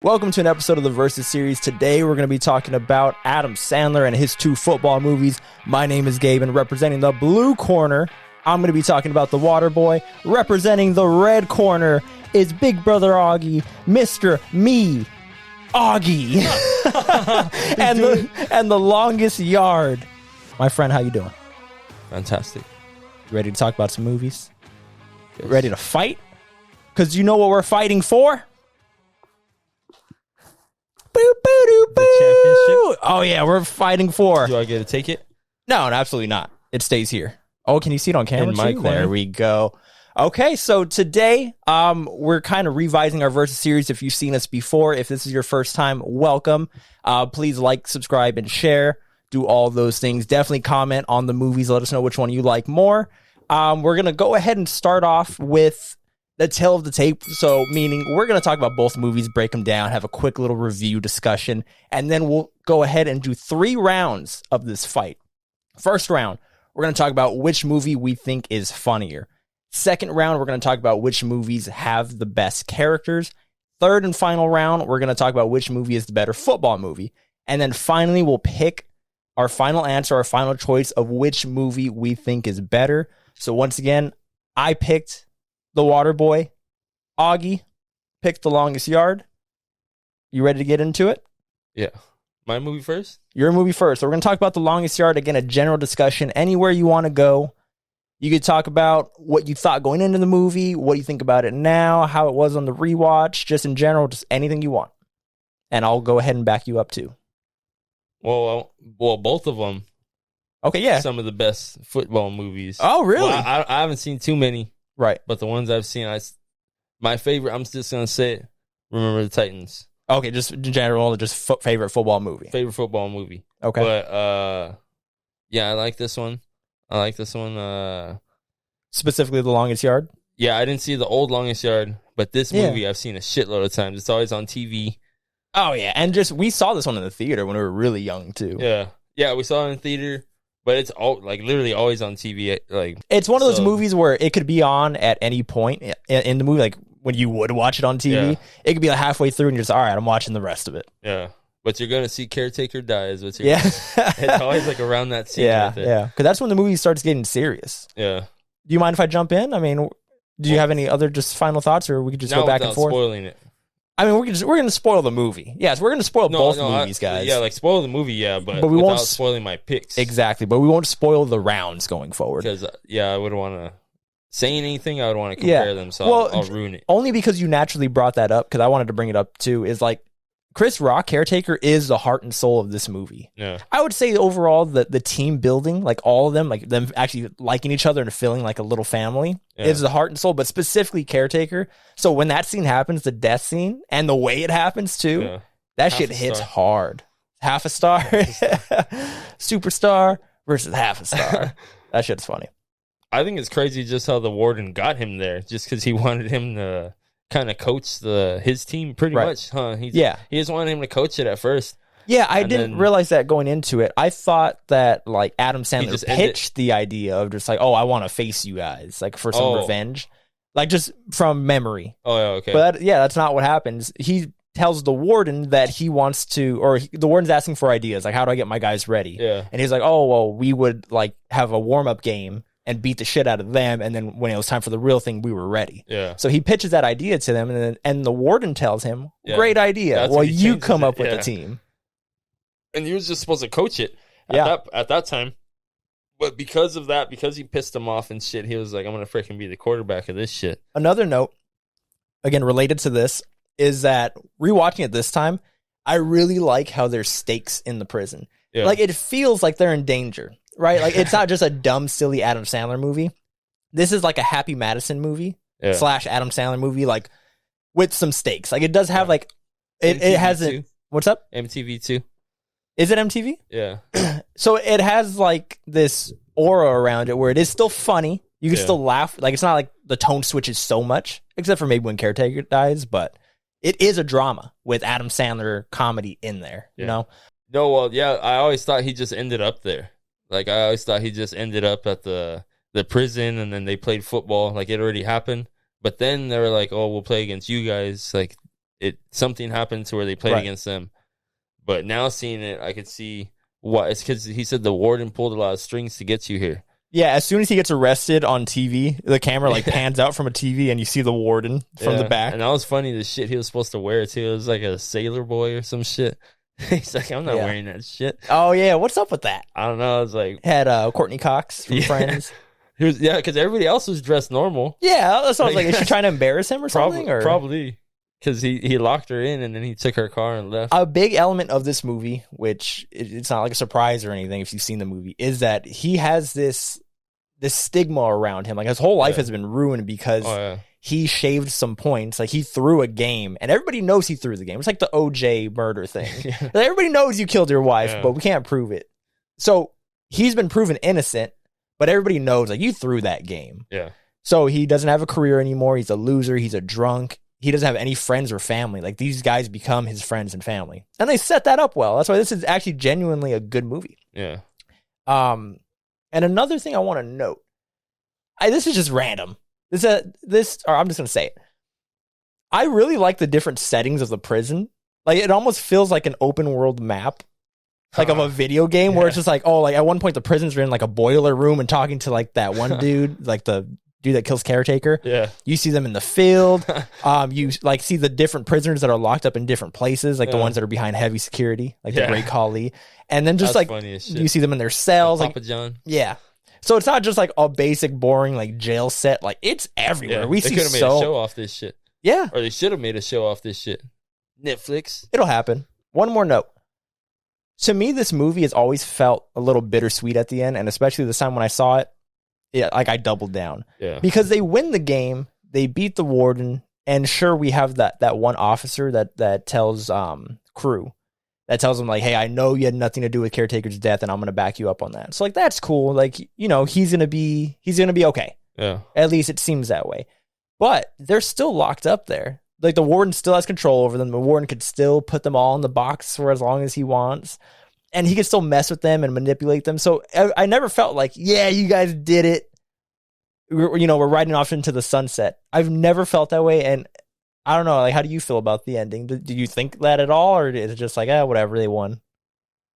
Welcome to an episode of the Versus series. Today we're going to be talking about Adam Sandler and his two football movies. My name is Gabe, and representing the blue corner, I'm going to be talking about The Waterboy. Representing the red corner is Big Brother Augie, Mr. Me, Augie, and the longest yard. My friend, how you doing? Fantastic. Ready to talk about some movies? Yes. Ready to fight? Because you know what we're fighting for? Boo, boo, doo, boo. The championship? Oh, yeah, we're fighting for. Do I get to take it? No, absolutely not. It stays here. Oh, can you see it on camera? In my corner. There we go. Okay, so today we're kind of revising our Versus series. If you've seen us before, if this is your first time, welcome. Please like, subscribe, and share. Do all those things. Definitely comment on the movies. Let us know which one you like more. We're going to go ahead and start off with the tail of the tape. So meaning we're going to talk about both movies, break them down, have a quick little review discussion, and then we'll go ahead and do 3 rounds of this fight. First round, we're going to talk about which movie we think is funnier. Second round, we're going to talk about which movies have the best characters. Third and final round, we're going to talk about which movie is the better football movie. And then finally, we'll pick our final answer, our final choice of which movie we think is better. So once again, I picked The Waterboy. Augie picked The Longest Yard. You ready to get into it? Yeah. My movie first? Your movie first. So we're going to talk about The Longest Yard. Again, a general discussion. Anywhere you want to go. You could talk about what you thought going into the movie, what you think about it now, how it was on the rewatch, just in general, just anything you want. And I'll go ahead and back you up too. Well, both of them. Okay, yeah. Some of the best football movies. Oh, really? Well, I haven't seen too many. Right. But the ones I've seen, my favorite, I'm just going to say it, Remember the Titans. Okay, just in general, just favorite football movie. Favorite football movie. Okay. But, yeah, I like this one. Specifically The Longest Yard? Yeah, I didn't see the old Longest Yard, but this movie I've seen a shitload of times. It's always on TV. Oh, yeah. And we saw this one in the theater when we were really young, too. Yeah. Yeah, we saw it in the theater. But it's literally always on TV. It's one of those movies where it could be on at any point in the movie, like when you would watch it on TV. Yeah. It could be like halfway through and you're just, all right, I'm watching the rest of it. Yeah. But you're going to see Caretaker die is what you're It's always like around that scene. Yeah, yeah. Because that's when the movie starts getting serious. Yeah. Do you mind if I jump in? I mean, do you have any other just final thoughts, or we could just go back and forth? Spoiling it. I mean, we're going to spoil the movie. Yes, we're going to spoil both movies, guys. Yeah, like spoil the movie, but we without spoiling my picks. Exactly, but we won't spoil the rounds going forward. Because, I wouldn't want to say anything. I would want to compare them, so I'll ruin it. Only because you naturally brought that up, because I wanted to bring it up too, is like, Chris Rock, Caretaker, is the heart and soul of this movie. Yeah. I would say overall the team building, like all of them, like them actually liking each other and feeling like a little family, is the heart and soul, but specifically Caretaker. So when that scene happens, the death scene, and the way it happens too, that shit hits hard. Half a star. Superstar versus half a star. That shit's funny. I think it's crazy just how the warden got him there, just because he wanted him to kind of coach his team pretty much, huh? He just wanted him to coach it at first. Yeah, I didn't realize that going into it. I thought that like Adam Sandler pitched the idea of just like, oh, I want to face you guys, like for some revenge, like just from memory. Oh, yeah, okay. But that's not what happens. He tells the warden that he wants to, or the warden's asking for ideas, like how do I get my guys ready? Yeah, and he's like, oh, well, we would like have a warm up game and beat the shit out of them, and then when it was time for the real thing, we were ready. Yeah. So he pitches that idea to them, and the warden tells him, great idea. Well, you come up with the team. And he was just supposed to coach it at that time. But because of that, because he pissed him off and shit, he was like, I'm going to freaking be the quarterback of this shit. Another note, again, related to this, is that rewatching it this time, I really like how there's stakes in the prison. Yeah. Like, it feels like they're in danger. Right? Like, it's not just a dumb, silly Adam Sandler movie. This is like a Happy Madison movie / Adam Sandler movie, like, with some stakes. Like, it does have, like, it has a... What's up? MTV too. Is it MTV? Yeah. So it has, like, this aura around it where it is still funny. You can still laugh. Like, it's not like the tone switches so much, except for maybe when Caretaker dies, but it is a drama with Adam Sandler comedy in there, you know? No, well, yeah, I always thought he just ended up there. Like, I always thought he just ended up at the prison, and then they played football. Like, it already happened. But then they were like, oh, we'll play against you guys. Like, something happened to where they played against them. But now seeing it, I could see why. It's because he said the warden pulled a lot of strings to get you here. Yeah, as soon as he gets arrested on TV, the camera like pans out from a TV and you see the warden from the back. And that was funny, the shit he was supposed to wear too. It was like a sailor boy or some shit. He's like, I'm not wearing that shit. Oh yeah, what's up with that? I don't know. I was like, had Courtney Cox from Friends. Because everybody else was dressed normal. Yeah, that's what I was like. Is she trying to embarrass him or something? Probably. Because he locked her in and then he took her car and left. A big element of this movie, which it's not like a surprise or anything if you've seen the movie, is that he has this stigma around him. Like his whole life has been ruined because he shaved some points. Like he threw a game and everybody knows he threw the game. It's like the OJ murder thing. Everybody knows you killed your wife, but we can't prove it. So he's been proven innocent, but everybody knows like you threw that game. Yeah. So he doesn't have a career anymore. He's a loser. He's a drunk. He doesn't have any friends or family. Like these guys become his friends and family. And they set that up well. That's why this is actually genuinely a good movie. Yeah. And another thing I want to note, this is just random. Or I'm just going to say it. I really like the different settings of the prison. Like it almost feels like an open world map, like of a video game where it's just like, oh, like at one point the prisons are in like a boiler room and talking to like that one dude, like the dude that kills Caretaker. Yeah. You see them in the field. You like see the different prisoners that are locked up in different places, like the ones that are behind heavy security, like the Great Khali. And then just That's like you see them in their cells. Papa John. Yeah. So it's not just like a basic, boring like jail set. Like it's everywhere. They could have made a show off this shit. Yeah. Or they should have made a show off this shit. Netflix. It'll happen. One more note. To me, this movie has always felt a little bittersweet at the end, and especially this time when I saw it, like I doubled down. Yeah. Because they win the game, they beat the warden, and sure, we have that one officer that tells Crew, that tells him like, hey, I know you had nothing to do with Caretaker's death, and I'm gonna back you up on that. So like that's cool. Like, you know, he's gonna be okay. Yeah. At least it seems that way. But they're still locked up there. Like the warden still has control over them. The warden could still put them all in the box for as long as he wants. And he can still mess with them and manipulate them. So I never felt like, yeah, you guys did it. We're riding off into the sunset. I've never felt that way. And I don't know, like, how do you feel about the ending? Do you think that at all? Or is it just like, whatever, they won?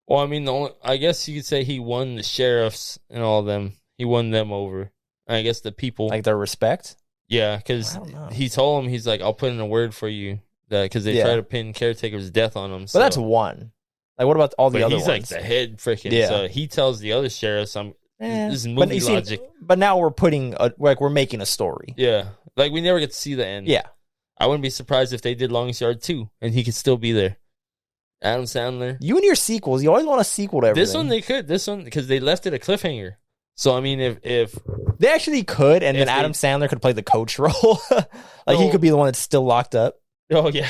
Well, I mean, I guess you could say he won the sheriffs and all of them. He won them over. I guess the people. Like their respect? Yeah, because he told him, he's like, I'll put in a word for you. Because they try to pin Caretaker's death on him. So. But that's one. Like, what about all the other ones? He's like the head freaking. So he tells the other sheriffs, this is movie logic. But now we're making a story. Yeah. Like, we never get to see the end. Yeah. I wouldn't be surprised if they did Longest Yard 2, and he could still be there. Adam Sandler. You and your sequels, you always want a sequel to everything. This one they could. This one, because they left it a cliffhanger. So, I mean, if they actually could, and then Adam Sandler could play the coach role. He could be the one that's still locked up. Oh, yeah.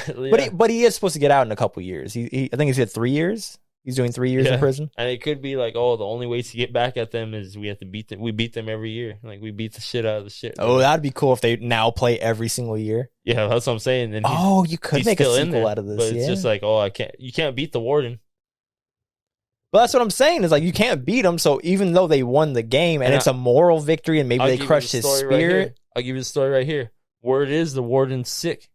But he is supposed to get out in a couple years. I think he's at 3 years. He's doing 3 years in prison. And it could be like, the only way to get back at them is we have to beat them. We beat them every year. Like, we beat the shit out of the shit. Oh, that'd be cool if they now play every single year. Yeah, that's what I'm saying. And you could make a sequel out of this. But it's just like, you can't beat the warden. Well, that's what I'm saying. Is like, you can't beat them. So even though they won the game and it's a moral victory and maybe they crushed his spirit. I'll give you the story right here. Word is the warden's sick.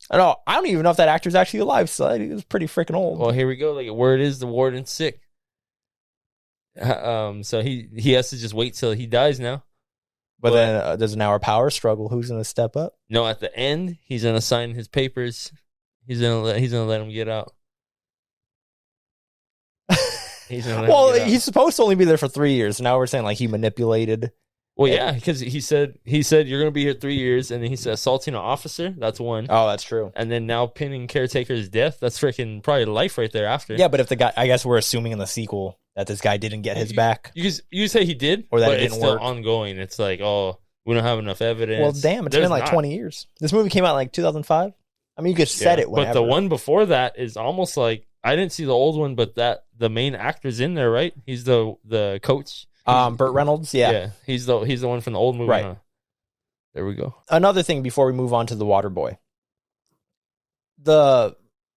I don't even know if that actor's actually alive. So he was pretty freaking old. Well, here we go. Like, word is the warden's sick. So he has to just wait till he dies now. But then there's an hour power struggle. Who's going to step up? No, at the end, he's going to sign his papers. He's going to let him get out. He's supposed to only be there for 3 years. Now we're saying like he manipulated. Well, yeah, because he said you're going to be here 3 years, and then he said assaulting an officer. That's one. Oh, that's true. And then now pinning Caretaker's death. That's freaking probably life right there after. Yeah, but if the guy, I guess we're assuming in the sequel that this guy didn't get his back. You say he did, or that but it didn't it's still work. Ongoing. It's like, we don't have enough evidence. Well, damn, it's been like 20 years. This movie came out in like 2005. I mean, you could set it whenever. But the one before that is almost like, I didn't see the old one, but the main actor's in there, right? He's the coach. Burt Reynolds, yeah. He's the one from the old movie, right? Huh? There we go. Another thing before we move on to the Waterboy. That's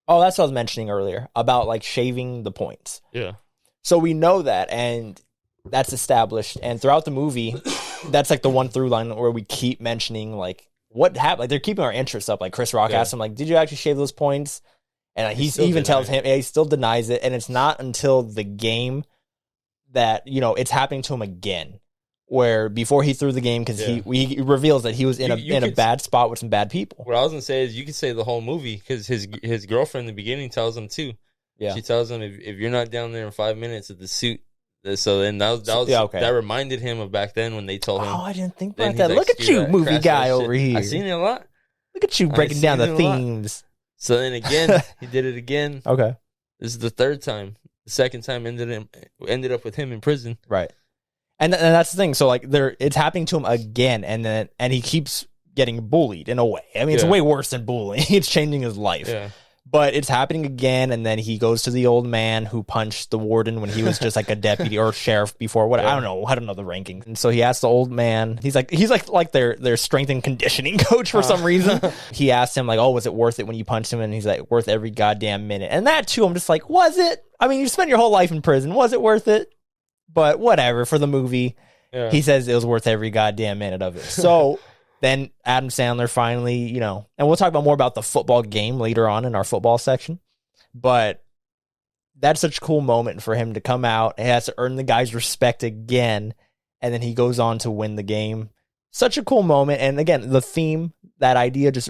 what I was mentioning earlier about like shaving the points. Yeah. So we know that, and that's established. And throughout the movie, that's like the one through line where we keep mentioning like what happened? Like, they're keeping our interest up. Like, Chris Rock asked him, like, did you actually shave those points? And like, he even tells him, he still denies it. And it's not until the game that, you know, it's happening to him again. Where before he threw the game, because he reveals that he was in a bad spot with some bad people. What I was going to say is you could say the whole movie, because his girlfriend in the beginning tells him too. Yeah. She tells him, if you're not down there in 5 minutes at the suit. So then that reminded him of back then when they told him. Oh, I didn't think about that. Look at you, movie guy over here. I've seen it a lot. Look at you breaking down the themes. So then again, he did it again. Okay. This is the third time. The second time ended up with him in prison. Right. And that's the thing. So like it's happening to him again, and he keeps getting bullied in a way. I mean, it's way worse than bullying. It's changing his life. Yeah. But it's happening again, and then he goes to the old man who punched the warden when he was just like a deputy or sheriff before. What I don't know the rankings. And so he asked the old man. He's like their strength and conditioning coach for some reason. He asked him like, "Oh, was it worth it when you punched him?" And he's like, "Worth every goddamn minute." And that too, I'm just like, was it? I mean, you spent your whole life in prison. Was it worth it? But whatever, for the movie, he says it was worth every goddamn minute of it. So then Adam Sandler finally, you know, and we'll talk about more about the football game later on in our football section. But that's such a cool moment for him to come out. He has to earn the guy's respect again, and then he goes on to win the game. Such a cool moment. And again, the theme, that idea, just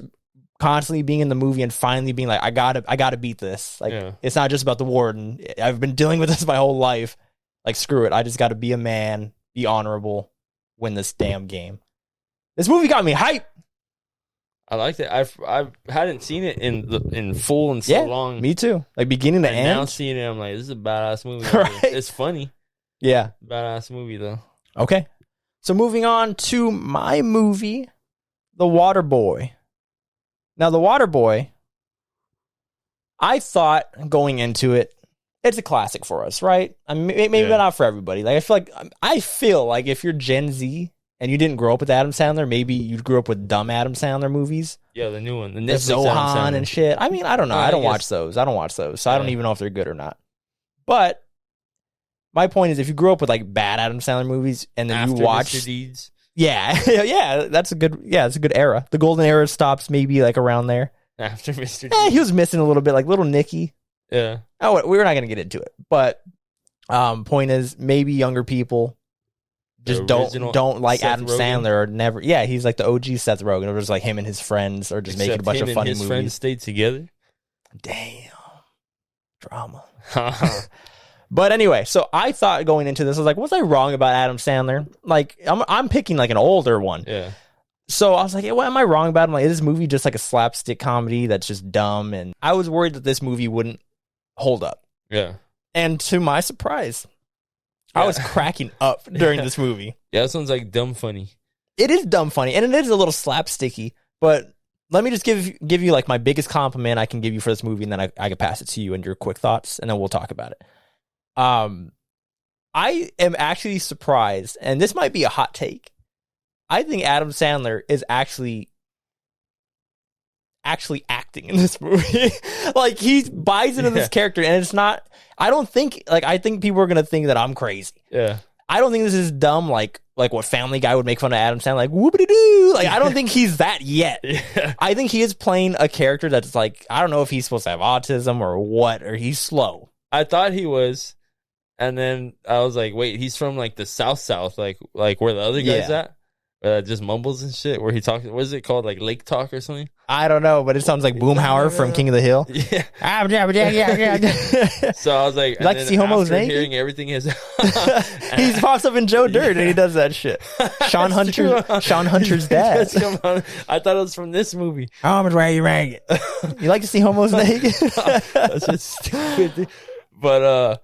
constantly being in the movie and finally being like, I gotta beat this. Like, it's not just about the warden. I've been dealing with this my whole life. Like, screw it. I just got to be a man, be honorable, win this damn game. This movie got me hype. I liked it. I hadn't seen it in full in so long. Me too. Like, beginning to end. Now seeing it, I'm like, this is a badass movie. Right? It's funny. Yeah. Badass movie, though. Okay. So moving on to my movie, The Waterboy. Now, The Waterboy, I thought going into it, it's a classic for us, right? I mean, maybe not for everybody. Like, I feel like if you're Gen Z and you didn't grow up with Adam Sandler, maybe you grew up with dumb Adam Sandler movies. Yeah, the new one, the Zohan and shit. I mean, I don't know. I don't watch those. So I don't even know if they're good or not. But my point is, if you grew up with like bad Adam Sandler movies and then you watch Mr. Deeds, that's a good era. The golden era stops maybe like around there. After Mr. Deeds, he was missing a little bit, like Little Nicky. Yeah. Oh, we're not going to get into it. But point is, maybe younger people just don't like Adam Sandler or never. Yeah, he's like the OG Seth Rogen. It was like him and his friends are just making a bunch of funny movies. His friends stayed together. Damn. Drama. But anyway, so I thought going into this, I was like, was I wrong about Adam Sandler? Like, I'm picking like an older one. Yeah. So I was like, what am I wrong about? I'm like, is this movie just like a slapstick comedy that's just dumb? And I was worried that this movie wouldn't hold up. Yeah. And to my surprise, I was cracking up during this movie. Yeah, that sounds like dumb funny. It is dumb funny, and it is a little slapsticky, but let me just give you like my biggest compliment I can give you for this movie, and then I can pass it to you and your quick thoughts, and then we'll talk about it. I am actually surprised, and this might be a hot take. I think Adam Sandler is actually acting in this movie. Like, he buys into this character, and it's not, I think people are going to think that I'm crazy. Yeah. I don't think this is dumb like what Family Guy would make fun of Adam Sandler, like, whoopity-doo. Like, I don't think he's that yet. Yeah. I think he is playing a character that's like, I don't know if he's supposed to have autism or what, or he's slow. I thought he was, and then I was like, wait, he's from like the South, like where the other guy's at? Just mumbles and shit, where he talks. What is it called, like Lake Talk or something? I don't know, but it sounds like Boomhauer from King of the Hill. Yeah. Yeah. So I was like, you like to see homos naked? Hearing everything is, he pops up in Joe Dirt and he does that shit. Sean Hunter's dad. I thought it was from this movie. I'm gonna you rag it. You like to see homos naked? That's just stupid. But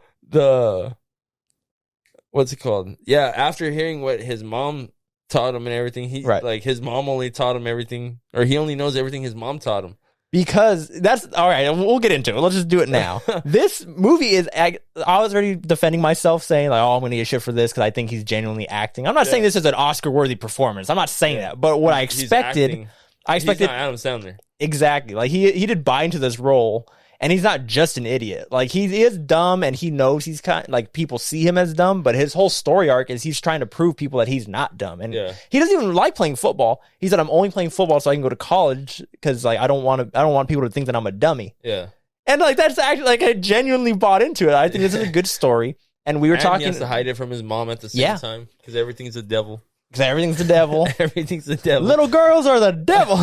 what's it called? Yeah, after hearing what his mom taught him and everything, like his mom only taught him everything, or he only knows everything his mom taught him. Because that's all right. We'll get into it. Let's just do it now. This movie is. I was already defending myself, saying like, "Oh, I'm going to get shit for this" because I think he's genuinely acting. I'm not saying this is an Oscar-worthy performance. I'm not saying that. But what I expected, he's not Adam Sandler. Exactly. Like he did buy into this role, And he's not just an idiot. Like, he is dumb, and he knows he's kind of, like, people see him as dumb, but his whole story arc is he's trying to prove people that he's not dumb. And he doesn't even like playing football. He said, I'm only playing football so I can go to college because, like, I don't want people to think that I'm a dummy. Yeah. And, like, that's actually, like, I genuinely bought into it. I think this is a good story. And we were talking. He has to hide it from his mom at the same time because everything's a devil. Because everything's the devil. Everything's the devil. Little girls are the devil.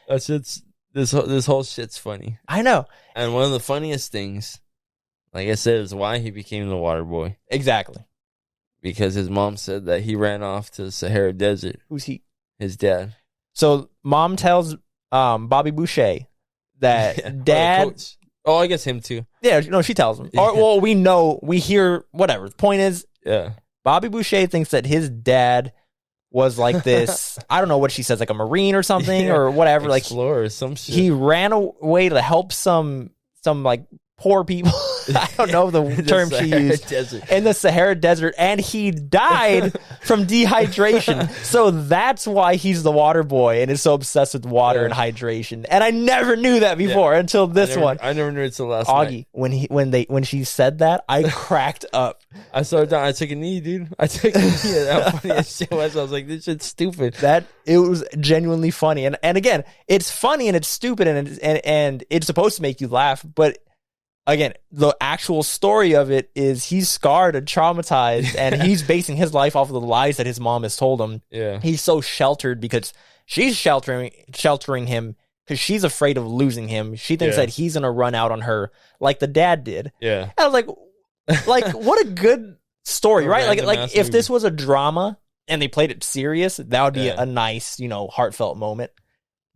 That's just. This whole shit's funny. I know. And one of the funniest things, like I said, is why he became the water boy. Exactly. Because his mom said that he ran off to the Sahara Desert. Who's he? His dad. So mom tells Bobby Boucher that dad... Oh, I guess him too. Yeah, no, she tells him. Or, well, we hear, whatever. The point is, Bobby Boucher thinks that his dad... was like this, I don't know what she says, like a Marine or something or whatever. Explorer, like some shit. He ran away to help some like poor people. I don't know the term she used. In the Sahara Desert, and he died from dehydration. So that's why he's the water boy and is so obsessed with water and hydration. And I never knew that before until this one. I never knew it until last Augie, night. when she said that, I cracked up. I started down. I took a knee, dude. I took a knee. How funny that shit was. I was like, this shit's stupid. It was genuinely funny. And again, it's funny and it's stupid and it's supposed to make you laugh, but again, the actual story of it is he's scarred and traumatized, and he's basing his life off of the lies that his mom has told him. Yeah. He's so sheltered because she's sheltering him because she's afraid of losing him. She thinks that he's going to run out on her like the dad did. Yeah. And I was like, what a good story, right? Like if this was a drama and they played it serious, that would be a nice, heartfelt moment.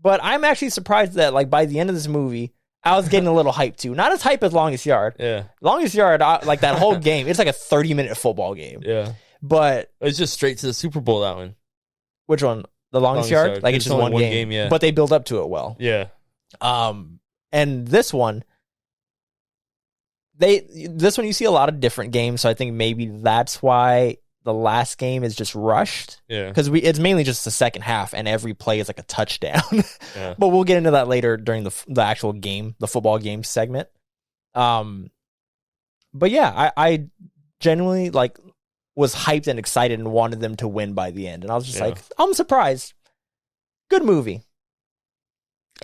But I'm actually surprised that, like, by the end of this movie, I was getting a little hype too. Not as hype as Longest Yard. Yeah. Longest Yard, like that whole game, it's like a 30-minute football game. Yeah. But it's just straight to the Super Bowl, that one. Which one? The Longest Yard? Like, it's just one game. Yeah. But they build up to it well. Yeah. And this one, you see a lot of different games, so I think maybe that's why the last game is just rushed. Yeah. Because it's mainly just the second half, and every play is like a touchdown. But we'll get into that later during the actual game, the football game segment. But yeah, I genuinely was hyped and excited and wanted them to win by the end. And I was just like, I'm surprised. Good movie.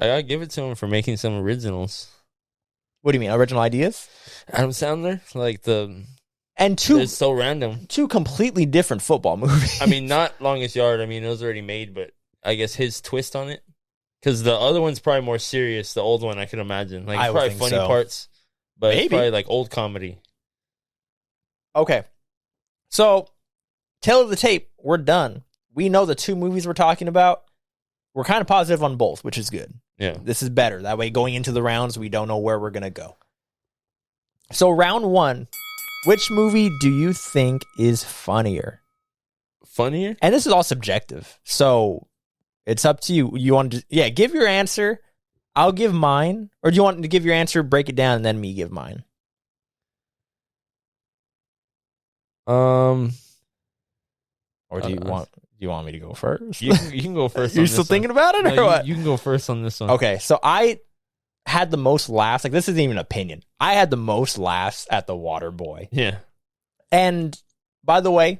I gotta give it to him for making some originals. What do you mean, original ideas? Adam Sandler, it's so random. Two completely different football movies. I mean, not Longest Yard. I mean, it was already made, but I guess his twist on it. Because the other one's probably more serious. The old one, I can imagine. Like, probably funny parts, but it's probably like old comedy. Okay. So, tail of the tape, we're done. We know the two movies we're talking about. We're kind of positive on both, which is good. Yeah. This is better. That way, going into the rounds, we don't know where we're going to go. So, round one. Which movie do you think is funnier? Funnier? And this is all subjective. So it's up to you. You want to give your answer. I'll give mine. Or do you want to give your answer, break it down, and then me give mine? Or do you want me to go first? You can go first. You're still thinking about it, or what? You can go first on this one. Okay, so I had the most laughs. Like, this isn't even an opinion. I had the most laughs at the Waterboy. Yeah. And by the way,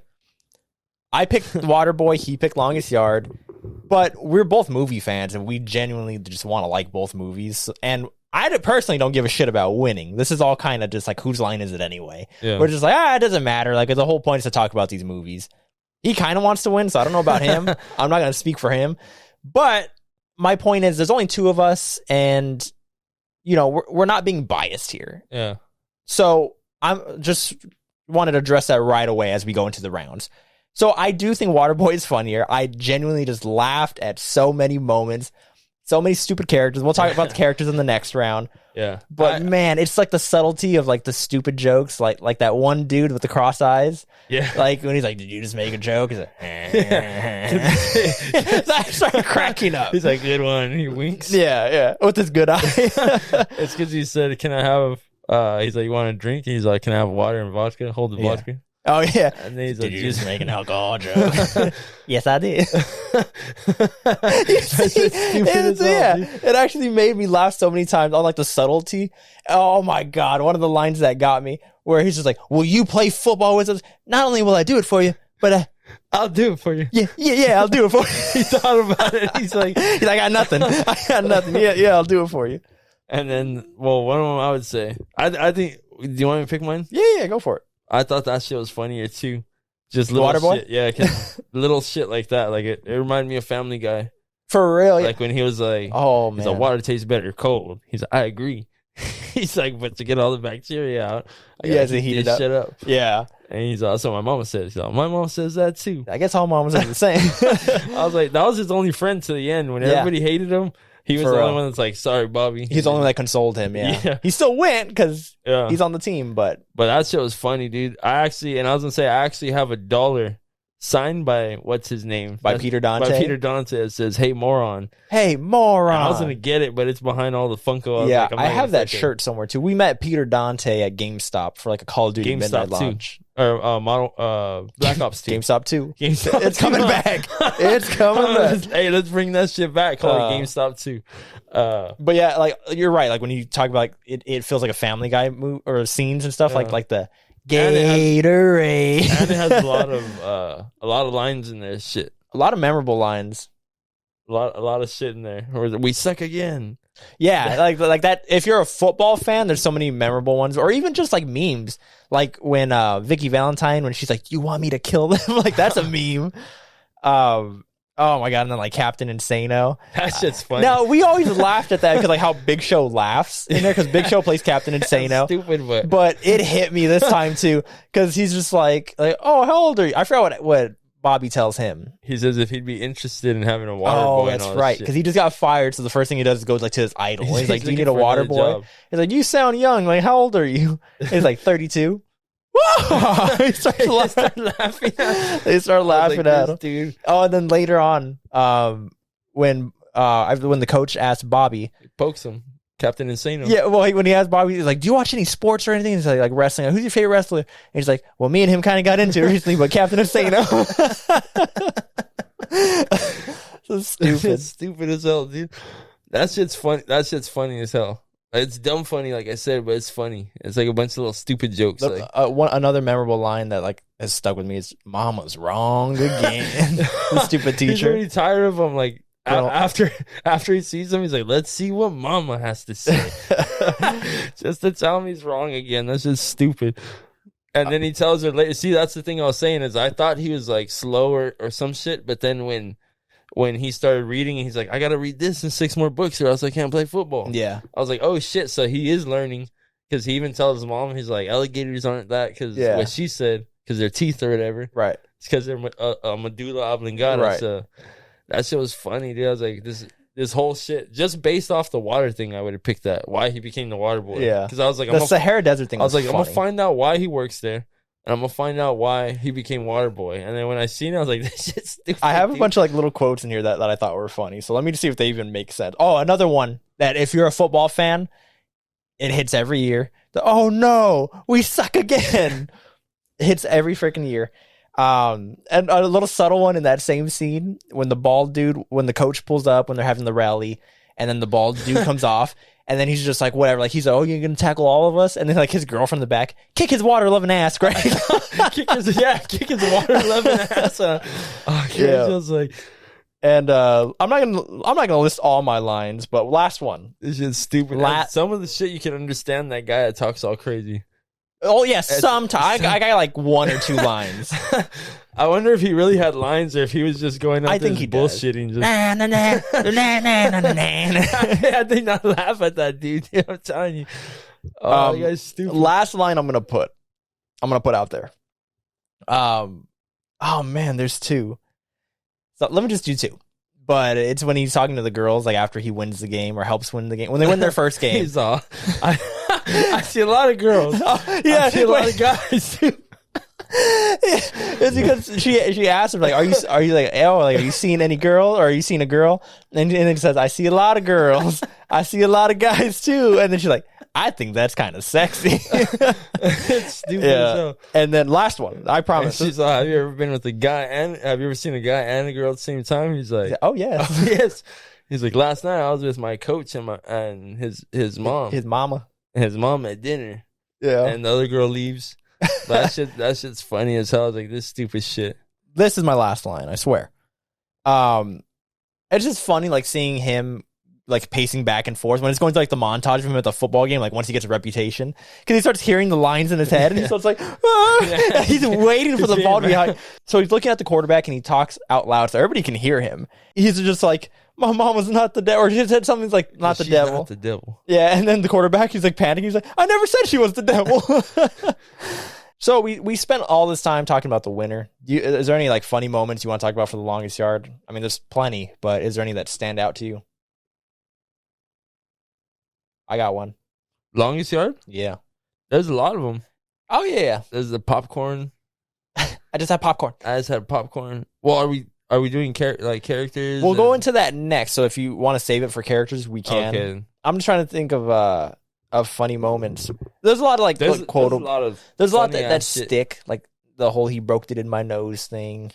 I picked Waterboy. He picked Longest Yard. But we're both movie fans, and we genuinely just want to like both movies. And I personally don't give a shit about winning. This is all kind of just like, whose line is it anyway? Yeah. We're just like, it doesn't matter. Like, the whole point is to talk about these movies. He kind of wants to win, so I don't know about him. I'm not going to speak for him. But my point is, there's only two of us, and we're not being biased here. Yeah. So I'm just wanted to address that right away as we go into the rounds. So I do think Waterboy is funnier. I genuinely just laughed at so many moments, so many stupid characters. We'll talk about the characters in the next round. Yeah. But man, it's like the subtlety of like the stupid jokes, like that one dude with the cross eyes. Yeah. Like when he's like, "Did you just make a joke?" He's like, I started cracking up. He's like, "Good one." He winks. Yeah. With his good eye. It's because he said, "Can I have?" He's like, "You want a drink?" He's like, "Can I have water and vodka?" Hold the vodka. Oh yeah, and then he's like, "Did you just make an alcohol joke?" Yes, I did. It actually made me laugh so many times on like the subtlety. Oh my god, one of the lines that got me where he's just like, "Will you play football with us? Not only will I do it for you, but I'll do it for you." Yeah, I'll do it for you. He thought about it. He's like, I got nothing. Yeah, I'll do it for you. And then, well, one of them I would say, I think. Do you want me to pick mine? Yeah, go for it. I thought that shit was funnier too. Just little Waterboy? shit, yeah, little shit like that. Like it reminded me of Family Guy. For real, like when he was like, "Oh man, he's like, water tastes better cold." He's like, "I agree." He's like, "But to get all the bacteria out, I gotta heat this shit up." Yeah, and he's also my mama says. My mom says that too. I guess all moms are the same. I was like, that was his only friend to the end when everybody hated him. He was the only one that's like, "Sorry, Bobby." He's the only one that consoled him. Yeah. He still went because he's on the team, but that shit was funny, dude. I was gonna say, I actually have $1 signed by what's his name? Peter Dante. By Peter Dante. It says, "Hey moron." Hey moron. And I was gonna get it, but it's behind all the Funko. I have that shirt somewhere too. We met Peter Dante at GameStop for like a Call of Duty midnight launch. Or Black Ops 2. GameStop 2. It's coming back. It's coming back. Hey, let's bring that shit back. Call it GameStop 2. But yeah, like you're right. Like when you talk about like it feels like a Family Guy movie or scenes and stuff like the Gatorade. And it has a lot of lines in there. Shit, a lot of memorable lines. A lot of shit in there. Or we suck again. Yeah, like that. If you're a football fan, there's so many memorable ones, or even just like memes. Like when Vicky Valentine, when she's like, "You want me to kill them?" Like that's a meme. Oh my god! And then like Captain Insano. That shit's funny. Now we always laughed at that because like how Big Show laughs in there because Big Show plays Captain Insano. Stupid, but it hit me this time too because he's just like, "Oh, how old are you?" I forgot what Bobby tells him. He says if he'd be interested in having a water boy. Oh, that's right. Because he just got fired, so the first thing he does is goes like to his idol. He's like, "Do you need a water boy?" He's like, "You sound young. Like, how old are you?" He's like, 32. Whoa! They start laughing. They start laughing at him, dude. Oh, and then later on, when the coach asked Bobby, he pokes him. Captain Insano. Yeah, well, when he asked Bobby, he's like, "Do you watch any sports or anything?" He's like wrestling. Who's your favorite wrestler? And he's like, "Well, me and him kind of got into it recently, but Captain Insano." So stupid. It's stupid as hell, dude. That shit's funny. That shit's funny as hell. It's dumb funny, like I said, but it's funny. It's like a bunch of little stupid jokes. Another memorable line that like has stuck with me is "Mama's wrong again." The stupid teacher. He's already tired of him. Like after he sees him, he's like, "Let's see what Mama has to say." Just to tell him he's wrong again. That's just stupid. And then he tells her later. See, that's the thing I was saying is I thought he was like slow or some shit, but then when he started reading, he's like, "I got to read this and 6 more books or else I can't play football." Yeah. I was like, oh, shit. So he is learning because he even tells his mom, he's like, alligators aren't that because what she said, because their teeth or whatever. Right. It's because they're medulla oblongata. Right. So that shit was funny, dude. I was like, this whole shit, just based off the water thing, I would have picked that. Why he became the water boy. Yeah. Because I was like, the Sahara Desert thing. I was like, funny. I'm going to find out why he works there. And I'm going to find out why he became Waterboy. And then when I seen it, I was like, this shit's stupid. I have a bunch of like little quotes in here that I thought were funny. So let me just see if they even make sense. Oh, another one that if you're a football fan, it hits every year. "Oh no, we suck again." It hits every freaking year. And a little subtle one in that same scene when the bald dude, when the coach pulls up, when they're having the rally, and then the bald dude comes off. And then he's just like, whatever. Like, he's like, "Oh, you're going to tackle all of us?" And then, like, his girlfriend in the back, "Kick his water-loving ass, Greg." kick his water-loving ass. Yeah. Just like... And I'm not gonna list all my lines, but last one. This shit's stupid. Some of the shit you can understand that guy that talks all crazy. Oh, yeah, sometimes. I got, like, 1 or 2 lines. I wonder if he really had lines or if he was just going up I think he bullshitting. Just... I think not laugh at that, dude. I'm telling you. Oh, you guys stupid. Last line I'm gonna put out there. Oh man, there's 2. So let me just do 2. But it's when he's talking to the girls, like after he wins the game or helps win the game. When they win their first game. He's all, I see a lot of girls. Yeah, I see a lot of guys too. It's because she asked him, like, are you like, "Oh, like, are you seeing any girl or are you seeing a girl?" And then he says, "I see a lot of girls. I see a lot of guys too." And then she's like, I think that's kind of sexy. It's stupid. Yeah. And then last one, I promise. She's like, have you ever been with a guy and have you ever seen a guy and a girl at the same time? He's like, oh yes, oh, yes. He's like, last night I was with my coach and his mom, his mama, at dinner. Yeah, and the other girl leaves. That shit's funny as hell. I was like, this stupid shit. This is my last line, I swear. It's just funny, like seeing him like pacing back and forth when it's going to like the montage of him at the football game. Like once he gets a reputation, because he starts hearing the lines in his head, and he starts like, ah! He's waiting for the ball to be high. So he's looking at the quarterback, and he talks out loud so everybody can hear him. He's just like, my mom was not the devil, or he said something like, not the devil. Not the devil. Yeah, and then the quarterback, he's like panicking. He's like, I never said she was the devil. So we spent all this time talking about the winner. Is there any like funny moments you want to talk about for the longest yard? I mean, there's plenty, but is there any that stand out to you? I got one. Longest yard? Yeah. There's a lot of them. Oh, yeah. There's the popcorn. I just had popcorn. Well, are we doing characters? We'll go into that next. So if you want to save it for characters, we can. Okay. I'm just trying to think of funny moments. There's a lot of like quotable. There's a lot that stick, like the whole "he broke it in my nose" thing.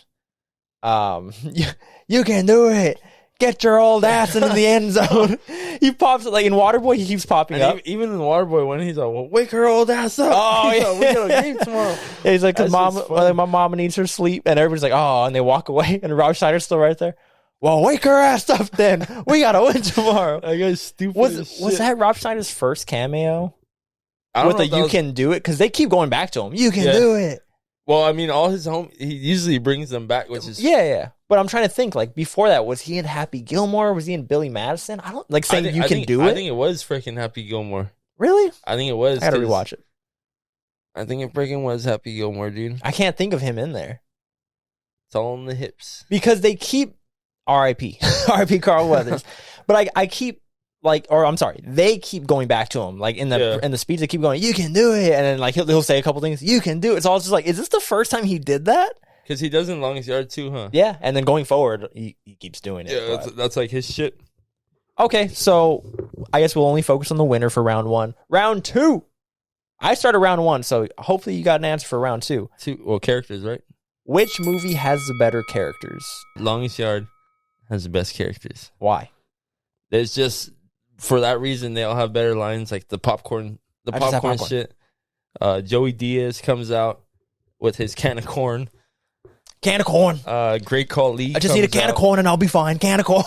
You can do it. Get your old ass into the end zone. He pops like in Waterboy. He keeps popping up. Even in Waterboy, when he's like, "Well, wake her old ass up." Oh yeah, we got a game tomorrow. Yeah, he's like, "Cause my mama needs her sleep," and everybody's like, "Oh," and they walk away, and Rob Schneider's still right there. Well, wake her ass up then. We gotta win tomorrow. That guy's stupid. Was that Rob Schneider's first cameo? With the "you can do it"? Because they keep going back to him. You can do it. Well, I mean, all his he usually brings them back, which is yeah. But I'm trying to think. Like before that, was he in Happy Gilmore? Was he in Billy Madison? I don't like saying you can do it. I think it was freaking Happy Gilmore. Really? I think it was. I gotta rewatch it. I think it freaking was Happy Gilmore, dude. I can't think of him in there. It's all in the hips because they keep R.I.P. R.I.P. Carl Weathers. But I keep they keep going back to him. Like in the speech, they keep going, "You can do it," and then like he'll say a couple things, "You can do it." It's all just like, is this the first time he did that? Because he does in Longest Yard too, huh? Yeah, and then going forward, he keeps doing it. Yeah, that's like his shit. Okay, so I guess we'll only focus on the winner for round one. Round two. I started round one, so hopefully you got an answer for round two. Well, characters, right? Which movie has the better characters? Longest Yard has the best characters. Why? There's just, for that reason, they all have better lines, like the popcorn shit. Joey Diaz comes out with his can of corn. Can of corn. Great Call Lee. I just need a can of corn and I'll be fine. Can of corn.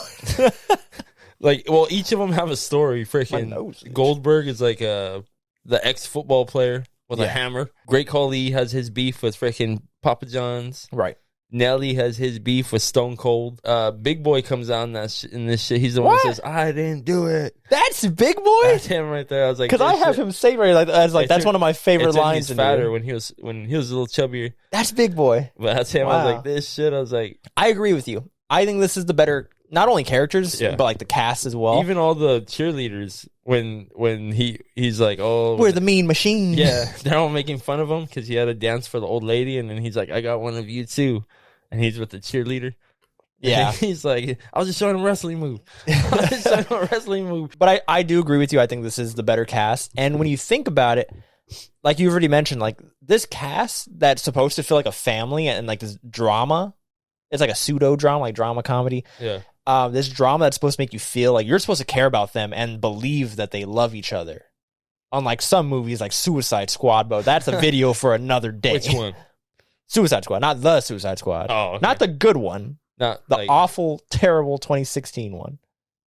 Like, well, each of them have a story. Freaking Goldberg is like the ex-football player with a hammer. Great Call Lee has his beef with freaking Papa John's. Right. Nelly has his beef with Stone Cold. Big Boy comes out in this shit. He's the one that says, "I didn't do it." That's Big Boy. That's him right there. I was like, because I have him saved right. That's one of my favorite lines. He's fatter when he was a little chubbier. That's Big Boy. But that's him. Wow. I was like, this shit. I was like, I agree with you. I think this is the better, not only characters, but like the cast as well. Even all the cheerleaders when he's like, "Oh, we're the mean machine." Yeah, they're all making fun of him because he had a dance for the old lady, and then he's like, "I got one of you too." And he's with the cheerleader. Yeah. And he's like, I was just showing him a wrestling move. But I do agree with you. I think this is the better cast. And when you think about it, like you've already mentioned, like this cast that's supposed to feel like a family and like this drama, it's like a pseudo drama, like drama comedy. Yeah. This drama that's supposed to make you feel like you're supposed to care about them and believe that they love each other. Unlike some movies like Suicide Squad, but that's a video for another day. Which one? Suicide Squad, not the Suicide Squad. Oh, okay. Not the good one. Not the awful, terrible 2016 one.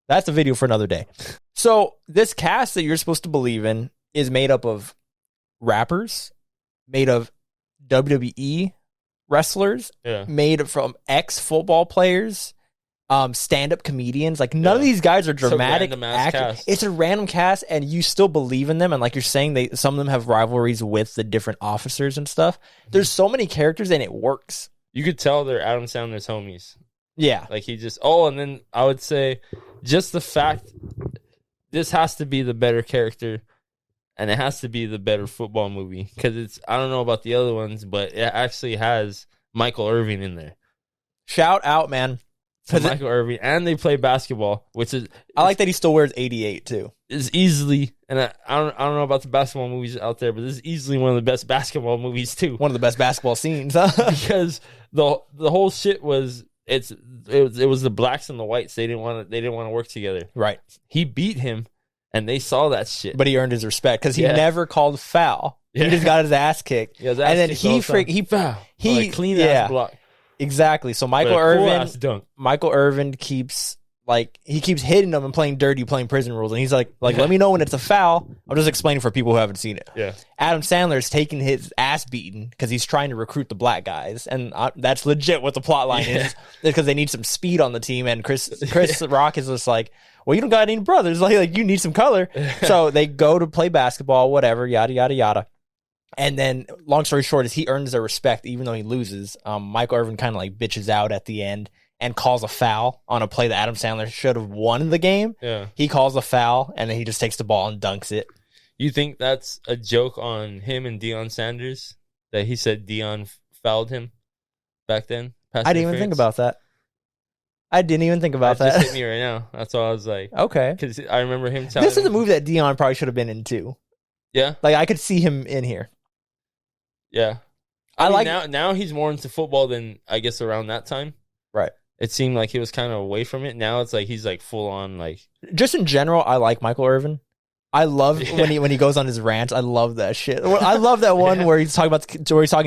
That's a video for another day. So this cast that you're supposed to believe in is made up of rappers, made of WWE wrestlers, made from ex-football players, stand-up comedians. Like none of these guys are dramatic actors. It's a random cast, and you still believe in them. And like you're saying, some of them have rivalries with the different officers and stuff. There's so many characters, and it works. You could tell they're Adam Sandler's homies. Yeah, like he just. Oh, and then I would say just the fact this has to be the better character, and it has to be the better football movie because it's. I don't know about the other ones, but it actually has Michael Irvin in there. Shout out, man. to Michael Irvin, and they play basketball, which is I like that he still wears 88 too. Is easily, and I don't know about the basketball movies out there, but this is easily one of the best basketball movies too. One of the best basketball scenes, huh? Because the whole shit was it was the blacks and the whites. They didn't want to work together. Right. He beat him, and they saw that shit. But he earned his respect because he never called foul. Yeah. He just got his ass kicked. Yeah, and then he clean ass block. Exactly. So Michael Irvin keeps hitting them and playing dirty, playing prison rules, and he's like, let me know when it's a foul. I'm just explaining for people who haven't seen it. Yeah. Adam Sandler is taking his ass beaten because he's trying to recruit the black guys, and that's legit what the plot line is, because they need some speed on the team. And Chris Rock is just like, well, you don't got any brothers, like you need some color. So they go to play basketball, whatever, yada yada yada. And then, long story short, is he earns their respect even though he loses. Michael Irvin kind of like bitches out at the end and calls a foul on a play that Adam Sandler should have won the game. Yeah. He calls a foul, and then he just takes the ball and dunks it. You think that's a joke on him and Deion Sanders? That he said Deion fouled him back then? I didn't even think about that. That just hit me right now. That's why I was like... Okay. Because I remember him telling This is a movie that Deion probably should have been in, too. Yeah? Like, I could see him in here. Yeah. I mean, now he's more into football than, I guess, around that time. Right. It seemed like he was kind of away from it. Now it's like he's like full on like. Just in general, I like Michael Irvin. I love when he goes on his rants. I love that shit. I love that one where he's talking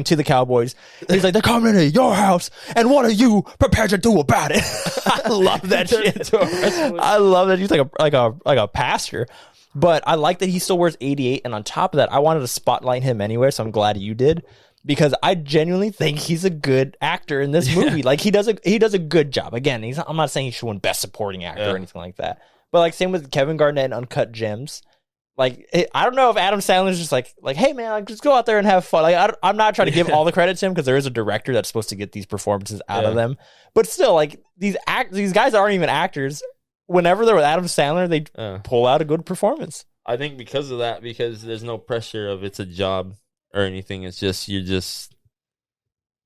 to the Cowboys. He's like, they're coming into your house, and what are you prepared to do about it? I love that shit. I love that he's like a pastor. But I like that he still wears 88, and on top of that, I wanted to spotlight him anyway, so I'm glad you did. Because I genuinely think he's a good actor in this movie. Like he does a good job. Again, I'm not saying he should win Best Supporting Actor or anything like that. But like same with Kevin Garnett in Uncut Gems. Like I don't know if Adam Sandler's just like hey man, just go out there and have fun. Like I'm not trying to give all the credit to him because there is a director that's supposed to get these performances out of them. But still, like these guys aren't even actors. Whenever they're with Adam Sandler, they pull out a good performance. I think because of that, because there's no pressure of it's a job or anything. It's just you just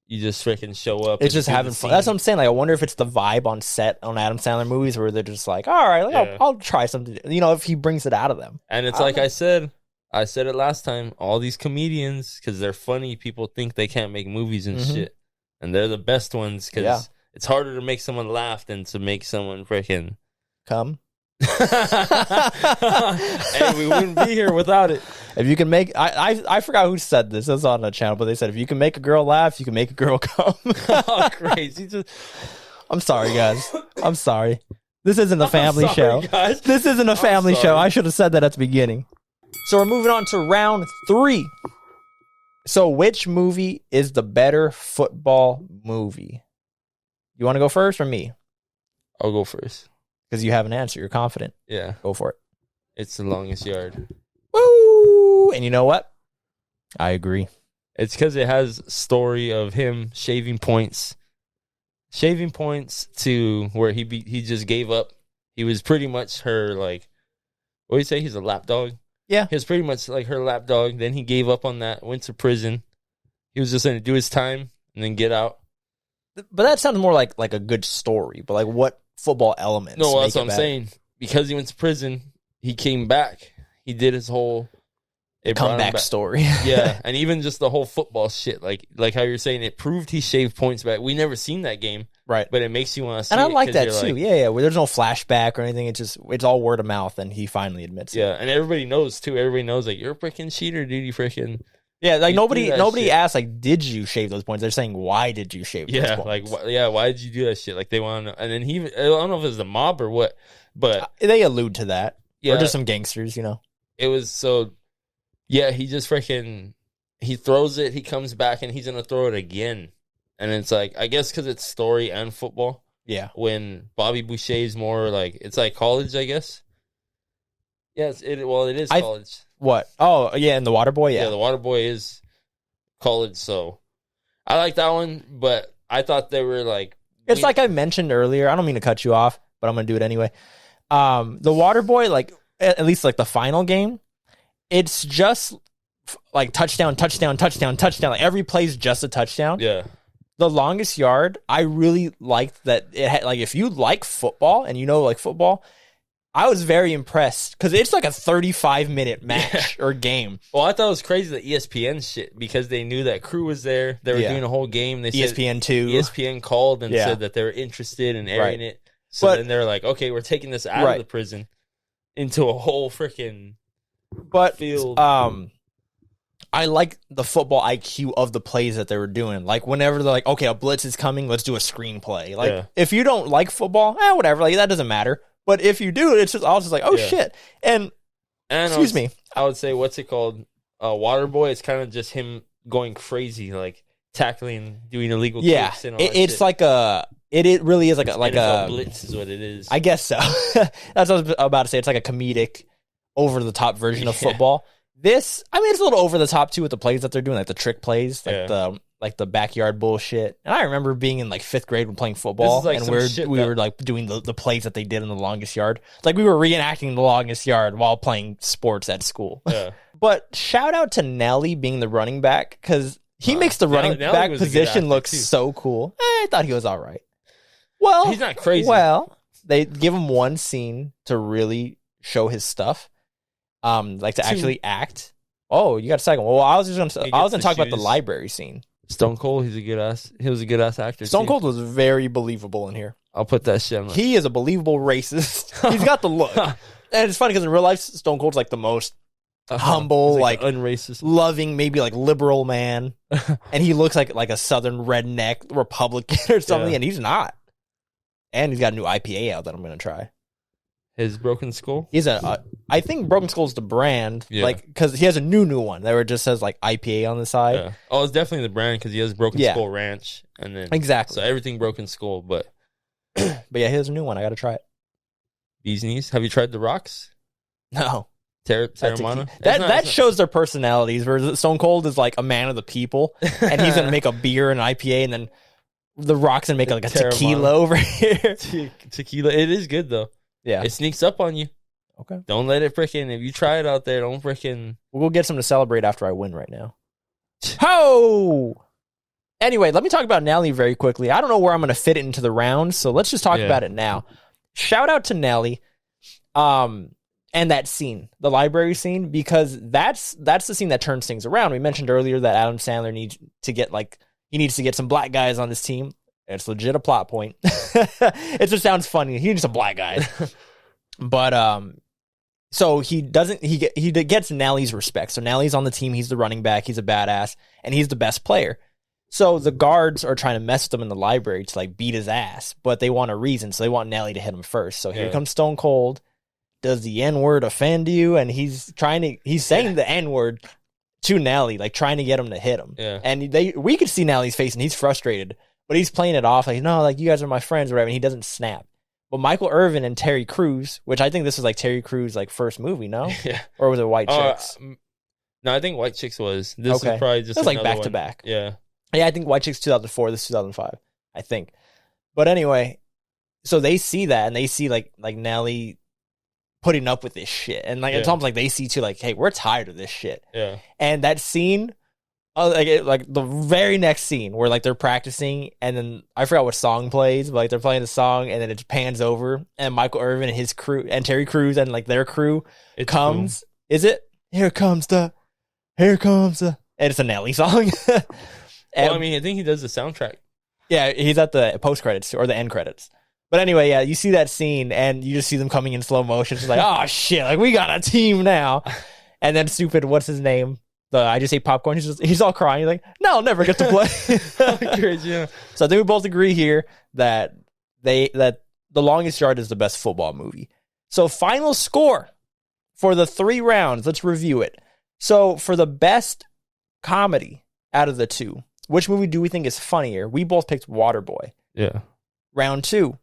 freaking show up. It's just having fun. That's what I'm saying. Like I wonder if it's the vibe on set on Adam Sandler movies where they're just like, all right, I'll try something. You know, if he brings it out of them. And it's like I said it last time. All these comedians, because they're funny, people think they can't make movies and shit, and they're the best ones because it's harder to make someone laugh than to make someone freaking come. And we wouldn't be here without it. If you can make, I forgot who said this. It was on the channel, but they said if you can make a girl laugh, you can make a girl come. Oh, crazy! I'm sorry, guys. I'm sorry. This isn't a family show. Guys. This isn't a family show. I should have said that at the beginning. So we're moving on to round 3. So which movie is the better football movie? You want to go first or me? I'll go first. Because you have an answer. You're confident. Yeah. Go for it. It's The Longest Yard. Woo! And you know what? I agree. It's because it has story of him shaving points to where he just gave up. He was pretty much her, like, what do you say? He's a lapdog? Yeah. He was pretty much like her lapdog. Then he gave up on that, went to prison. He was just going to do his time and then get out. But that sounds more like a good story. But like what football elements? No, that's what I'm saying. Because he went to prison, he came back. He did his whole comeback story. Yeah, and even just the whole football shit, like how you're saying, it proved he shaved points back. We never seen that game, right? But it makes you want to see. And I like that too. Like, yeah. Where there's no flashback or anything. It's all word of mouth, and he finally admits it. Yeah, and everybody knows too. Everybody knows like you're a freaking cheater, dude. You freaking. Yeah, like nobody asked like, did you shave those points? They're saying, why did you shave those points? Why did you do that shit? Like they want to, and then I don't know if it's the mob or what, but they allude to that. Yeah, or just some gangsters, you know. It was so. Yeah, he just freaking he throws it. He comes back and he's gonna throw it again, and it's like I guess because it's story and football. Yeah, when Bobby Boucher's more like it's like college, I guess. Yes, it is college. What? Oh, yeah, and the Waterboy, yeah. Yeah, the Waterboy is college, so I like that one, but I thought they were like... It's like I mentioned earlier, I don't mean to cut you off, but I'm going to do it anyway. The Waterboy, like, at least like the final game, it's just like touchdown, touchdown, touchdown, touchdown. Like every play's just a touchdown. Yeah. The Longest Yard, I really liked that it had, like, if you like football and you know, like, football, I was very impressed because it's like a 35-minute match or game. Well, I thought it was crazy the ESPN shit because they knew that crew was there. They were doing a whole game. They ESPN2. ESPN called and said that they were interested in airing it. So then they're like, okay, we're taking this out of the prison into a whole freaking field. I like the football IQ of the plays that they were doing. Like, whenever they're like, okay, a blitz is coming, let's do a screenplay. Like, if you don't like football, whatever, like, that doesn't matter. But if you do, it's just, I was just like, oh, shit. And excuse me. I would say, what's it called? Waterboy, it's kind of just him going crazy, like, tackling, doing illegal kicks and all that it's shit. Like a... It really is like a blitz is what it is. I guess so. That's what I was about to say. It's like a comedic, over the top version of football. This, I mean, it's a little over the top too with the plays that they're doing, like the trick plays, like the backyard bullshit. And I remember being in like 5th grade when playing football, and we were like doing the plays that they did in the Longest Yard. Like we were reenacting the Longest Yard while playing sports at school. Yeah. But shout out to Nelly being the running back because he makes the running back position look so cool. I thought he was all right. Well, he's not crazy. Well, they give him one scene to really show his stuff. Like to actually act. Oh, you got a second. Well, I was gonna talk about the library scene. Stone Cold, he was a good ass actor. Stone Cold was very believable in here. I'll put that shit. He is a believable racist. He's got the look, and it's funny because in real life, Stone Cold's like the most humble, like unracist, loving, maybe like liberal man, and he looks like a Southern redneck Republican or something, and he's not. And he's got a new IPA out that I'm gonna try. His Broken Skull? I think Broken Skull's the brand, like, because he has a new one that where it just says like IPA on the side. Yeah. Oh, it's definitely the brand because he has Broken Skull Ranch, and then exactly. So everything Broken Skull, but he has a new one. I got to try it. Bees Knees. Have you tried the rocks? No. Terramana? That shows their personalities. Where Stone Cold is like a man of the people, and he's gonna make a beer and an IPA, and then the Rock's gonna make like a tequila over here. Tequila. It is good though. Yeah. It sneaks up on you. Okay. Don't let it freaking, if you try it out there, don't freaking. We'll go get some to celebrate after I win right now. Ho! Anyway, let me talk about Nelly very quickly. I don't know where I'm going to fit it into the round, so let's just talk about it now. Shout out to Nelly, and that scene, the library scene, because that's the scene that turns things around. We mentioned earlier that Adam Sandler needs to get some black guys on this team. It's legit a plot point. It just sounds funny. He needs some black guys. But so he gets Nelly's respect. So Nelly's on the team. He's the running back. He's a badass, and he's the best player. So the guards are trying to mess with him in the library to like beat his ass, but they want a reason. So they want Nelly to hit him first. So here comes Stone Cold. Does the N-word offend you? And he's saying the N-word to Nelly, like trying to get him to hit him. Yeah. And we could see Nelly's face, and he's frustrated. But he's playing it off like, no, like you guys are my friends or whatever. And he doesn't snap. But Michael Irvin and Terry Crews, which I think this was like Terry Crews' like first movie, no? Yeah. Or was it White Chicks? No, I think White Chicks was. This is probably just it was like back to back. Yeah. Yeah, I think White Chicks 2004, this is 2005, I think. But anyway, so they see that and they see like Nelly putting up with this shit. And like it's almost like they see too, like, hey, we're tired of this shit. Yeah. And that scene, like the very next scene where like they're practicing and then I forgot what song plays, but like they're playing the song and then it pans over and Michael Irvin and his crew and Terry Crews and like their crew comes. Cool. Is it here comes the and it's a Nelly song. Well, I mean, I think he does the soundtrack. Yeah, he's at the post credits or the end credits. But anyway, yeah, you see that scene and you just see them coming in slow motion. It's like, oh shit, like we got a team now. And then stupid, what's his name? I just ate popcorn. He's all crying. He's like, no, I'll never get to play. Yeah. So I think we both agree here that The Longest Yard is the best football movie. So final score for the 3 rounds. Let's review it. So for the best comedy out of the 2, which movie do we think is funnier? We both picked Waterboy. Yeah. Round 2.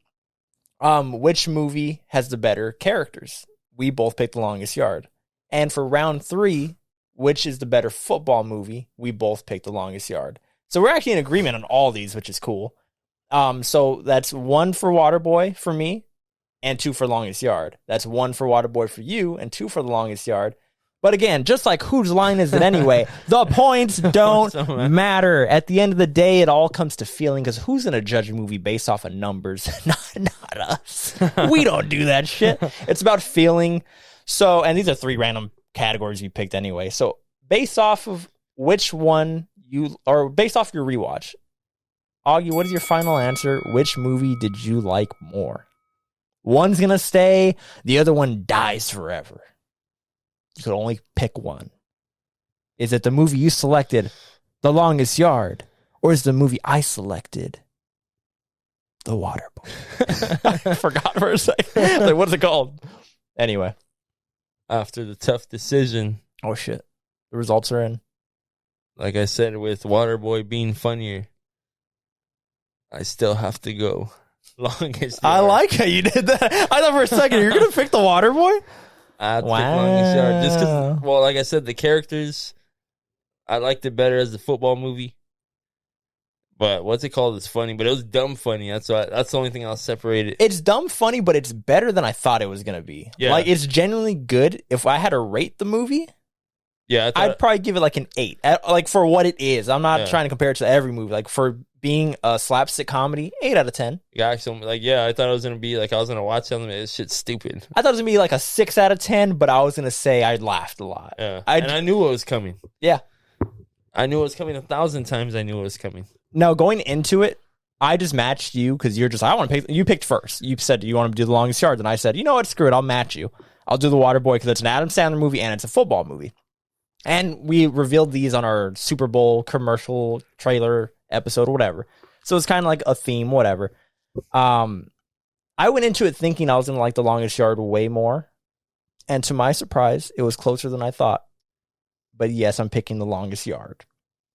Which movie has the better characters? We both picked The Longest Yard. And for round 3, which is the better football movie? We both picked The Longest Yard. So we're actually in agreement on all these, which is cool. So that's 1 for Waterboy for me, and 2 for Longest Yard. That's 1 for Waterboy for you, and 2 for The Longest Yard. But again, just like whose line is it anyway, the points don't matter. At the end of the day, it all comes to feeling, because who's going to judge a movie based off of numbers? not us. We don't do that shit. It's about feeling. So, and these are 3 random categories you picked anyway. So based off of which one based off your rewatch, Augie, what is your final answer? Which movie did you like more? One's going to stay. The other one dies forever. You could only pick one. Is it the movie you selected, The Longest Yard, or is the movie I selected, The Waterboy? I forgot for a second. Like, what's it called? Anyway. After the tough decision. Oh, shit. The results are in. Like I said, with Waterboy being funnier, I still have to go Longest Yard. I like how you did that. I thought for a second, you're going to pick The Waterboy? I picked Longest Yard just because, well, like I said, the characters, I liked it better as the football movie. But what's it called? It's funny, but it was dumb funny. That's the only thing I'll separate it. It's dumb funny, but it's better than I thought it was gonna be. Yeah. Like, it's genuinely good. If I had to rate the movie, yeah, I'd probably give it like an 8. Like, for what it is. I'm not trying to compare it to every movie. Like, for being a slapstick comedy, 8 out of 10. Yeah, so, like, yeah, I thought it was gonna be like I was gonna watch something. This shit's stupid. I thought it was gonna be like a 6 out of 10, but I was gonna say I laughed a lot. Yeah, and I knew what was coming. Yeah, I knew it was coming 1,000 times. I knew it was coming. No, going into it, I just matched you because you're just, I want to pick. You picked first. You said you want to do The Longest Yard, and I said, you know what, screw it, I'll match you. I'll do The Waterboy because it's an Adam Sandler movie and it's a football movie. And we revealed these on our Super Bowl commercial trailer episode or whatever. So it's kind of like a theme, whatever. I went into it thinking I was going to like The Longest Yard way more. And to my surprise, it was closer than I thought. But yes, I'm picking The Longest Yard.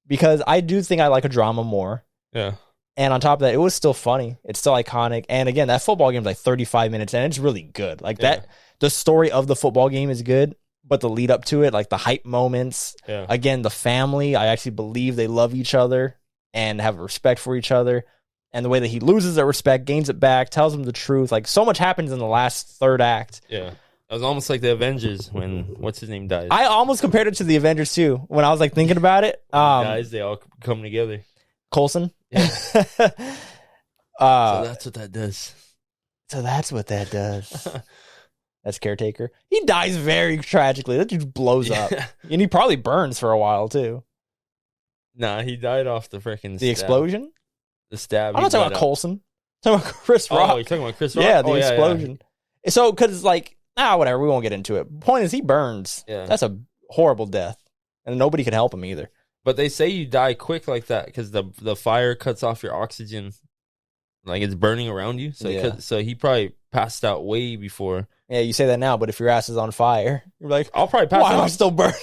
Because I do think I like a drama more. Yeah. And on top of that, it was still funny. It's still iconic. And again, that football game is like 35 minutes and it's really good. Like that, the story of the football game is good, but the lead up to it, like the hype moments, again, the family, I actually believe they love each other and have respect for each other. And the way that he loses that respect, gains it back, tells them the truth. Like, so much happens in the last third act. Yeah. It was almost like the Avengers when what's his name dies. I almost compared it to the Avengers too when I was like thinking about it. Guys, they all come together. Coulson. Yeah. So that's what that does. So that's what that does. That's Caretaker. He dies very tragically. That dude blows up, and he probably burns for a while too. Nah, he died off the freaking explosion. The stab. I'm not talking about Coulson. I'm talking about Chris Rock. Oh, you're talking about Chris Rock? Yeah, the explosion. Yeah. So, because like. Whatever. We won't get into it. Point is, he burns. Yeah. That's a horrible death. And nobody can help him either. But they say you die quick like that because the fire cuts off your oxygen. Like, it's burning around you. So, so he probably passed out way before. Yeah, you say that now, but if your ass is on fire, you're like, I'll probably pass out. Why am I still burning?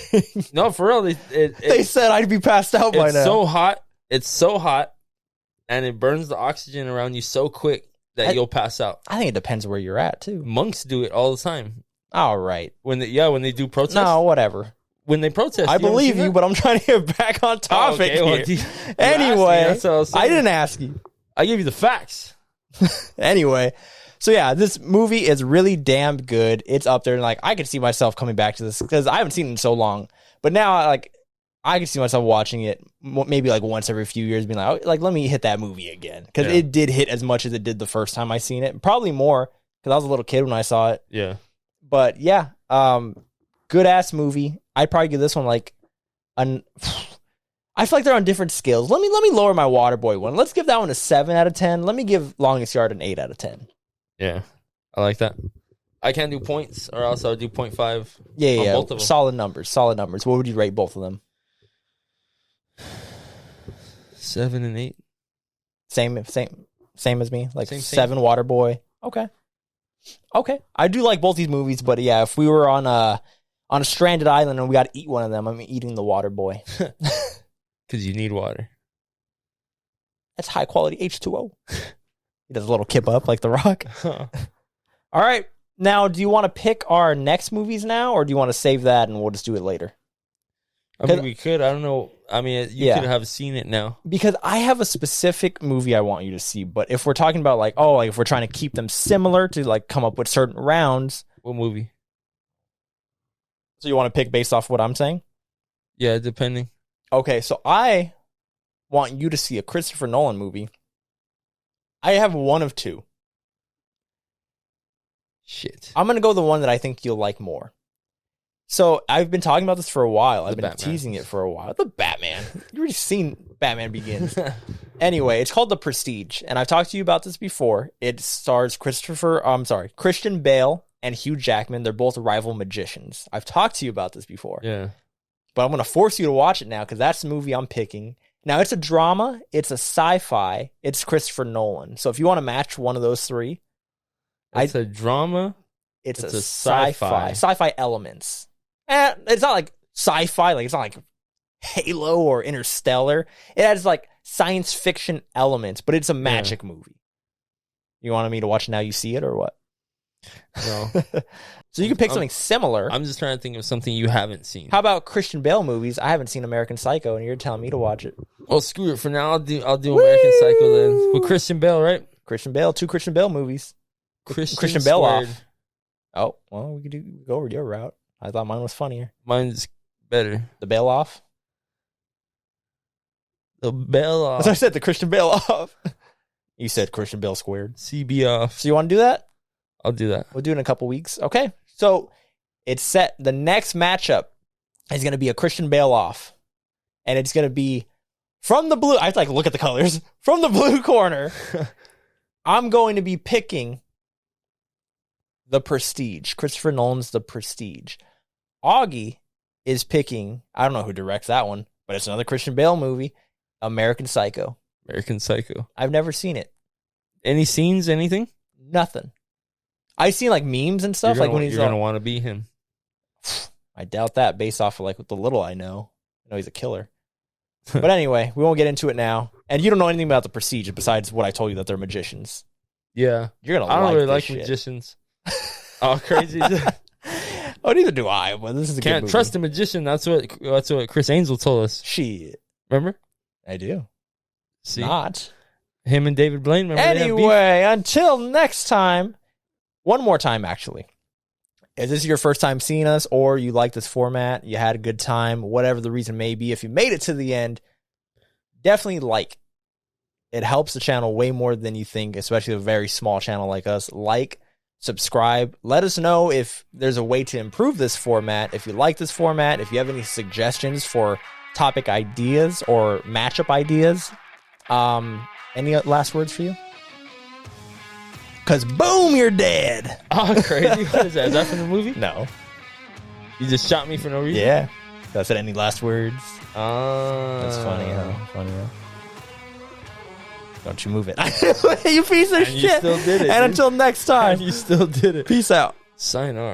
No, for real. They said I'd be passed out by now. It's so hot. It's so hot. And it burns the oxygen around you so quick that you'll pass out. I think it depends where you're at too. Monks do it all the time. All right. When they do protests. No, whatever. When they protest. I believe you, but I'm trying to get back on topic here. Well, anyway, I didn't ask you. I gave you the facts. Anyway, so yeah, this movie is really damn good. It's up there, and like I could see myself coming back to this because I haven't seen it in so long. But now, like, I can see myself watching it maybe like once every few years, being like, oh, like let me hit that movie again because it did hit as much as it did the first time I seen it, probably more because I was a little kid when I saw it. Yeah, but yeah, good ass movie. I'd probably give this one like an. I feel like they're on different scales. Let me lower my Waterboy one. Let's give that one a 7 out of 10. Let me give Longest Yard an 8 out of 10. Yeah, I like that. I can't do points, or else I'll do 0.5. Yeah. Both of them. Solid numbers. What would you rate both of them? 7 and 8. Same as me. Like same. 7 Waterboy. Okay. I do like both these movies, but yeah, if we were on a stranded island and we got to eat one of them, I'm eating the Waterboy. Because you need water. That's high quality H2O. He does a little kip up like The Rock. All right. Now, do you want to pick our next movies now, or do you want to save that and we'll just do it later? I mean, we could. I don't know. I mean, you could have seen it now. Because I have a specific movie I want you to see, but if we're talking about like, if we're trying to keep them similar to like come up with certain rounds. What movie? So you want to pick based off what I'm saying? Yeah, depending. Okay, so I want you to see a Christopher Nolan movie. I have one of two. Shit. I'm going to go the one that I think you'll like more. So I've been talking about this for a while. I've been teasing it for a while. The Batman. You've already seen Batman Begins. Anyway, it's called The Prestige, and I've talked to you about this before. It stars Christian Bale and Hugh Jackman. They're both rival magicians. I've talked to you about this before. Yeah. But I'm going to force you to watch it now because that's the movie I'm picking. Now, it's a drama. It's a sci-fi. It's Christopher Nolan. So if you want to match one of those three. It's a drama. It's a sci-fi. Sci-fi elements. It's not like sci-fi. Like it's not like Halo or Interstellar. It has like science fiction elements, but it's a magic movie. You wanted me to watch Now You See It or what? No. So you can pick something similar. I'm just trying to think of something you haven't seen. How about Christian Bale movies? I haven't seen American Psycho, and you're telling me to watch it. Well, screw it. For now, I'll do American Psycho then with Christian Bale, right? Christian Bale, 2 Christian Bale movies. Christian Bale off. Oh, well, we could go over your route. I thought mine was funnier. Mine's better. The Bale off. The Bale off. As I said, the Christian Bale off. You said Christian Bale squared. CB off. So you want to do that? I'll do that. We'll do it in a couple weeks. Okay. So it's set. The next matchup is going to be a Christian Bale off. And it's going to be from the blue. I have to look at the colors. From the blue corner, I'm going to be picking The Prestige. Christopher Nolan's The Prestige. Augie is picking, I don't know who directs that one, but it's another Christian Bale movie, American Psycho. American Psycho. I've never seen it. Any scenes, anything? Nothing. I've seen memes and stuff. When he's going to want to be him. I doubt that based off of the little I know. I know he's a killer. But anyway, we won't get into it now. And you don't know anything about The Prestige besides what I told you that they're magicians. Yeah. You're going to I don't really like shit. Magicians. Oh, crazy. Oh, neither do I. But this is a Can't trust a magician. That's what Chris Angel told us. Shit. Remember? I do. See? Not. Him and David Blaine. Remember? Anyway, until next time. One more time, actually. Is this your first time seeing us, or you like this format, you had a good time, whatever the reason may be, if you made it to the end, definitely like. It helps the channel way more than you think, especially a very small channel like us. Like, subscribe. Let us know if there's a way to improve this format. If you like this format, if you have any suggestions for topic ideas or matchup ideas. Any last words for you? Because boom, you're dead. Oh, crazy. What is that? Is that from the movie? No. You just shot me for no reason? Yeah. That's it. Any last words? That's funny, huh? Don't you move it. You piece of shit. You still did it. And until next time. You still did it. Peace out. Sayonara.